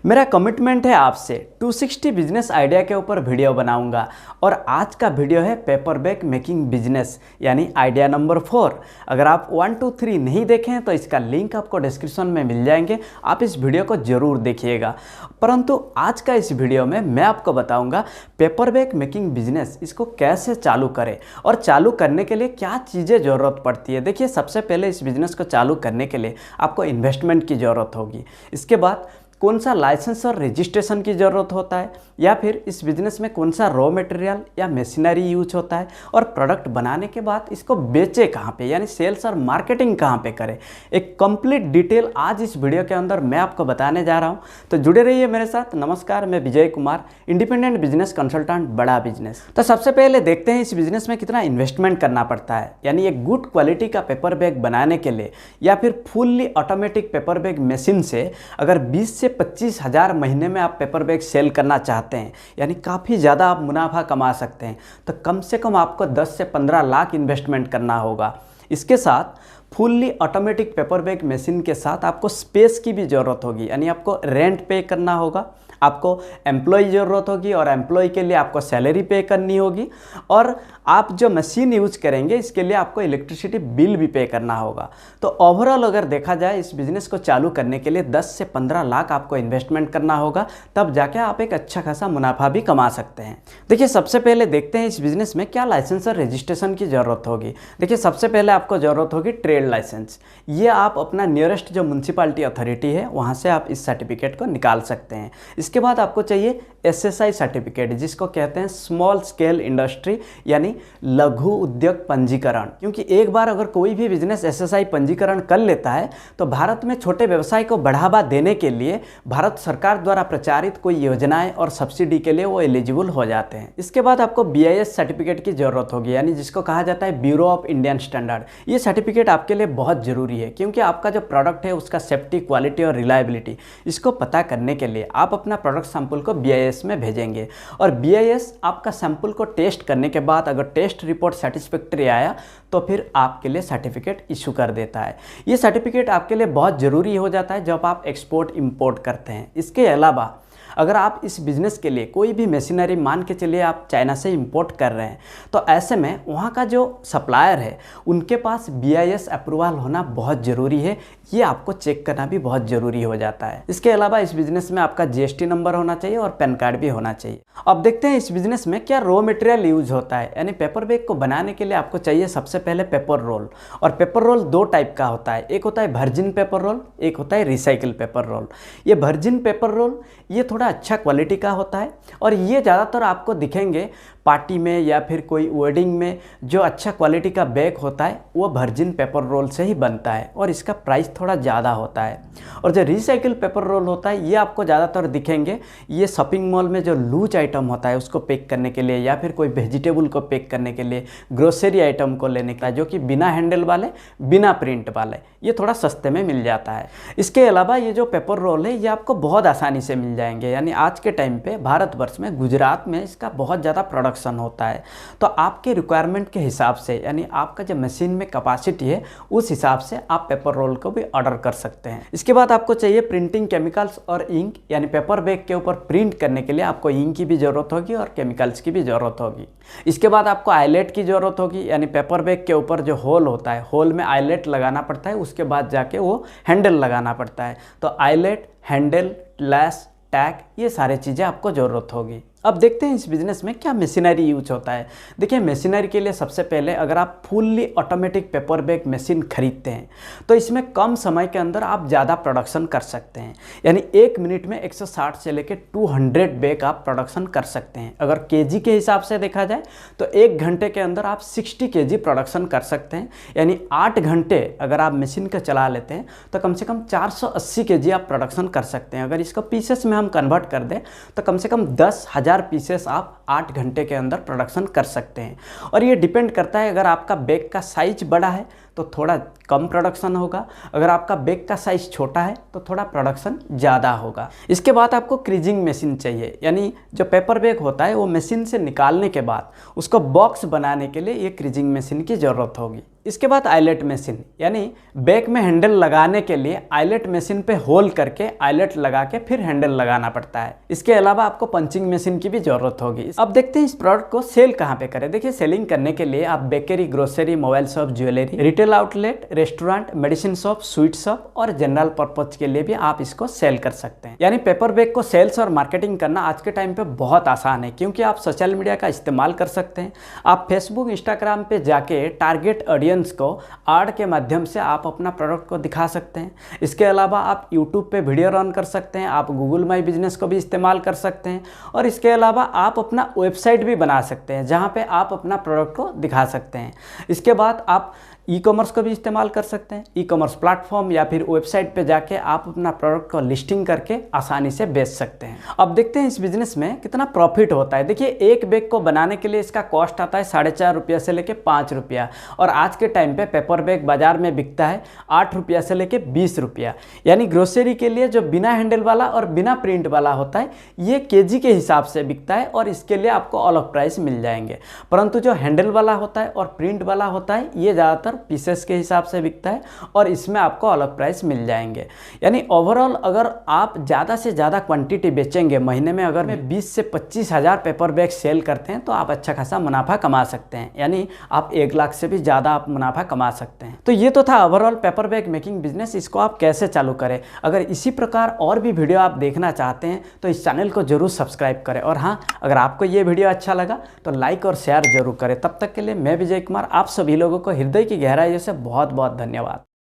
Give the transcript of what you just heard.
मेरा कमिटमेंट है आपसे 260 बिजनेस आइडिया के ऊपर वीडियो बनाऊंगा और आज का वीडियो है पेपर बैग मेकिंग बिजनेस यानी आइडिया नंबर 4। अगर आप 1, 2, 3 नहीं देखे हैं तो इसका लिंक आपको डिस्क्रिप्शन में मिल जाएंगे, आप इस वीडियो को ज़रूर देखिएगा। परंतु आज का इस वीडियो में मैं आपको बताऊंगा पेपर बैग मेकिंग बिजनेस इसको कैसे चालू करें और चालू करने के लिए क्या चीज़ें ज़रूरत पड़ती है। देखिए, सबसे पहले इस बिज़नेस को चालू करने के लिए आपको इन्वेस्टमेंट की ज़रूरत होगी। इसके बाद कौन सा लाइसेंस और रजिस्ट्रेशन की ज़रूरत होता है, या फिर इस बिज़नेस में कौन सा रॉ मटेरियल या मशीनरी यूज होता है, और प्रोडक्ट बनाने के बाद इसको बेचे कहाँ पे, यानी सेल्स और मार्केटिंग कहाँ पे करें। एक कंप्लीट डिटेल आज इस वीडियो के अंदर मैं आपको बताने जा रहा हूँ, तो जुड़े रहिए मेरे साथ। नमस्कार, मैं Vijay Kumar, independent business consultant, बड़ा बिजनेस। तो सबसे पहले देखते हैं इस बिज़नेस में कितना इन्वेस्टमेंट करना पड़ता है। यानी एक गुड क्वालिटी का पेपर बैग बनाने के लिए या फिर fully automatic paper bag machine से अगर 20 से 25 हज़ार महीने में आप पेपर बैग सेल करना चाहते हैं, यानी काफ़ी ज़्यादा आप मुनाफा कमा सकते हैं, तो कम से कम आपको 10 से 15 लाख इन्वेस्टमेंट करना होगा। इसके साथ fully automatic paper bag machine के साथ आपको स्पेस की भी ज़रूरत होगी, यानी आपको रेंट पे करना होगा, आपको एम्प्लॉय ज़रूरत होगी और एम्प्लॉय के लिए आपको सैलरी पे करनी होगी, और आप जो मशीन यूज करेंगे इसके लिए आपको इलेक्ट्रिसिटी बिल भी पे करना होगा। तो ओवरऑल अगर देखा जाए इस बिज़नेस को चालू करने के लिए 10 से 15 लाख आपको इन्वेस्टमेंट करना होगा, तब जाके आप एक अच्छा खासा मुनाफा भी कमा सकते हैं। देखिए, सबसे पहले देखते हैं इस बिज़नेस में क्या लाइसेंस और रजिस्ट्रेशन की ज़रूरत होगी। देखिए, सबसे पहले आपको ज़रूरत होगी ट्रेड लाइसेंस। ये आप अपना नियरेस्ट जो म्यूनसिपालिटी अथॉरिटी है वहाँ से आप इस सर्टिफिकेट को निकाल सकते हैं। इसके बाद आपको चाहिए SSI सर्टिफिकेट, जिसको कहते हैं स्मॉल स्केल इंडस्ट्री यानी लघु उद्योग पंजीकरण। क्योंकि एक बार अगर कोई भी बिजनेस SSI पंजीकरण कर लेता है तो भारत में छोटे व्यवसाय को बढ़ावा देने के लिए भारत सरकार द्वारा प्रचारित कोई योजनाएं और सब्सिडी के लिए वो एलिजिबल हो जाते हैं। इसके बाद आपको BIS सर्टिफिकेट की ज़रूरत होगी, यानी जिसको कहा जाता है ब्यूरो ऑफ इंडियन स्टैंडर्ड। ये सर्टिफिकेट आपके लिए बहुत ज़रूरी है, क्योंकि आपका जो प्रोडक्ट है उसका सेफ्टी, क्वालिटी और रिलायबिलिटी इसको पता करने के लिए आप अपना प्रोडक्ट सैंपल को BIS में भेजेंगे, और BIS आपका सैंपल को टेस्ट करने के बाद अगर टेस्ट रिपोर्ट सेटिस्फैक्ट्री आया तो फिर आपके लिए सर्टिफिकेट इशू कर देता है। ये सर्टिफिकेट आपके लिए बहुत ज़रूरी हो जाता है जब आप एक्सपोर्ट इंपोर्ट करते हैं। इसके अलावा अगर आप इस बिज़नेस के लिए कोई भी मशीनरी, मान के चलिए आप चाइना से इंपोर्ट कर रहे हैं, तो ऐसे में वहाँ का जो सप्लायर है उनके पास BIS अप्रूवल होना बहुत ज़रूरी है। ये आपको चेक करना भी बहुत ज़रूरी हो जाता है। इसके अलावा इस बिज़नेस में आपका GST नंबर होना चाहिए और पैन कार्ड भी होना चाहिए। अब देखते हैं इस बिज़नेस में क्या रॉ मटेरियल यूज होता है। यानी पेपर बैग को बनाने के लिए आपको चाहिए सबसे पहले पेपर रोल, और पेपर रोल 2 टाइप का होता है। एक होता है वर्जिन पेपर रोल, एक होता है रिसाइकिल पेपर रोल। ये वर्जिन पेपर रोल ये थोड़ा अच्छा क्वालिटी का होता है, और ये ज़्यादातर आपको दिखेंगे पार्टी में या फिर कोई वेडिंग में। जो अच्छा क्वालिटी का बैग होता है वो वर्जिन पेपर रोल से ही बनता है, और इसका प्राइस थोड़ा ज़्यादा होता है। और जो रिसाइकिल पेपर रोल होता है ये आपको ज़्यादातर दिखेंगे ये शॉपिंग मॉल में जो लूज आइटम होता है उसको पैक करने के लिए, या फिर कोई वेजिटेबल को पैक करने के लिए, ग्रोसरी आइटम को लेने के लिए, जो कि बिना हैंडल वाले, बिना प्रिंट वाले, ये थोड़ा सस्ते में मिल जाता है। इसके अलावा ये जो पेपर रोल है ये आपको बहुत आसानी से मिल जाएंगे। यानी आज के टाइम पे भारतवर्ष में, गुजरात में इसका बहुत ज़्यादा प्रोडक्शन होता है। तो आपके रिक्वायरमेंट के हिसाब से, यानी आपका जो मशीन में कैपेसिटी है उस हिसाब से आप पेपर रोल को भी ऑर्डर कर सकते हैं। इसके बाद आपको चाहिए प्रिंटिंग केमिकल्स और इंक, यानी पेपर बैग के ऊपर प्रिंट करने के लिए आपको इंक की भी ज़रूरत होगी और केमिकल्स की भी ज़रूरत होगी। इसके बाद आपको आईलेट की ज़रूरत होगी, यानी पेपर बैग के ऊपर जो होल होता है, होल में आईलेट लगाना पड़ता है, उसके बाद जाके वो हैंडल लगाना पड़ता है। तो आईलेट, हैंडल, लैस, टैग, ये सारी चीज़ें आपको ज़रूरत होगी। अब देखते हैं इस बिज़नेस में क्या मशीनरी यूज होता है। देखिए, मशीनरी के लिए सबसे पहले अगर आप fully automatic paper bag machine खरीदते हैं तो इसमें कम समय के अंदर आप ज़्यादा प्रोडक्शन कर सकते हैं। यानी 1 मिनट में 160 से लेकर 200 बैग आप प्रोडक्शन कर सकते हैं। अगर केजी के हिसाब से देखा जाए तो 1 घंटे के अंदर आप 60 kg प्रोडक्शन कर सकते हैं। यानी 8 घंटे अगर आप मशीन का चला लेते हैं तो कम से कम 480 kg आप प्रोडक्शन कर सकते हैं। अगर इसको पीसेस में हम कन्वर्ट कर दें तो कम से कम 10,000 पीसेस आप 8 घंटे के अंदर प्रोडक्शन कर सकते हैं। और ये डिपेंड करता है, अगर आपका बैग का साइज बड़ा है तो थोड़ा कम प्रोडक्शन होगा, अगर आपका बैग का साइज़ छोटा है तो थोड़ा प्रोडक्शन ज़्यादा होगा। इसके बाद आपको क्रीजिंग मशीन चाहिए, यानी जो पेपर बैग होता है वो मशीन से निकालने के बाद उसको बॉक्स बनाने के लिए ये क्रीजिंग मशीन की ज़रूरत होगी। इसके बाद आइलेट मशीन, यानी बैग में हैंडल लगाने के लिए आइलेट मशीन पे होल करके आइलेट लगा के फिर हैंडल लगाना पड़ता है। इसके अलावा आपको पंचिंग मशीन की भी ज़रूरत होगी। अब देखते हैं इस प्रोडक्ट को सेल कहाँ पे करें। देखिए, सेलिंग करने के लिए आप bakery, grocery, mobile shop, jewellery, retail outlet, restaurant, medicine shop, sweet shop और जनरल पर्पज के लिए भी आप इसको सेल कर सकते हैं। यानी पेपर बैग को सेल्स और मार्केटिंग करना आज के टाइम पे बहुत आसान है, क्योंकि आप सोशल मीडिया का इस्तेमाल कर सकते हैं। आप फेसबुक, इंस्टाग्राम पे जाके टारगेट ऑडियंस को एड के माध्यम से आप अपना प्रोडक्ट को दिखा सकते हैं। इसके अलावा आप यूट्यूब पे वीडियो रन कर सकते हैं, आप गूगल माई बिजनेस को भी इस्तेमाल कर सकते हैं और इसके अलावा आप अपना वेबसाइट भी बना सकते हैं जहां पे आप अपना प्रोडक्ट को दिखा सकते हैं। इसके बाद आप ई कॉमर्स को भी इस्तेमाल कर सकते हैं। ई कॉमर्स प्लेटफॉर्म या फिर वेबसाइट पे जाके आप अपना प्रोडक्ट को लिस्टिंग करके आसानी से बेच सकते हैं। अब देखते हैं इस बिजनेस में कितना प्रॉफिट होता है। देखिए, एक बैग को बनाने के लिए इसका कॉस्ट आता है 4.5 रुपया से लेके 5 रुपया, और आज के टाइम पे पेपर बैग बाजार में बिकता है 8 रुपया से लेके 20 रुपया। यानी ग्रोसरी के लिए जो बिना हैंडल वाला और बिना प्रिंट वाला होता है ये केजी के हिसाब से बिकता है और इसके लिए आपको अलग प्राइस मिल जाएंगे। परंतु जो हैंडल वाला होता है और प्रिंट वाला होता है ये ज़्यादातर पीसेस के हिसाब से बिकता है और इसमें आपको अलग प्राइस मिल जाएंगे। यानी ओवरऑल अगर आप ज़्यादा से ज़्यादा क्वांटिटी बेचेंगे, महीने में अगर मैं 20 से 25 हज़ार पेपर बैग सेल करते हैं तो आप अच्छा खासा मुनाफा कमा सकते हैं। यानी आप 1 लाख से भी ज़्यादा आप मुनाफा कमा सकते हैं। तो ये तो था overall paper bag making business, इसको आप कैसे चालू करें। अगर इसी प्रकार और भी वीडियो आप देखना चाहते हैं तो इस चैनल को जरूर सब्सक्राइब करें, और हाँ, अगर आपको ये वीडियो अच्छा लगा तो लाइक और शेयर जरूर करें। तब तक के लिए मैं विजय कुमार आप सभी लोगों को हृदय की गहराइयों से बहुत बहुत धन्यवाद।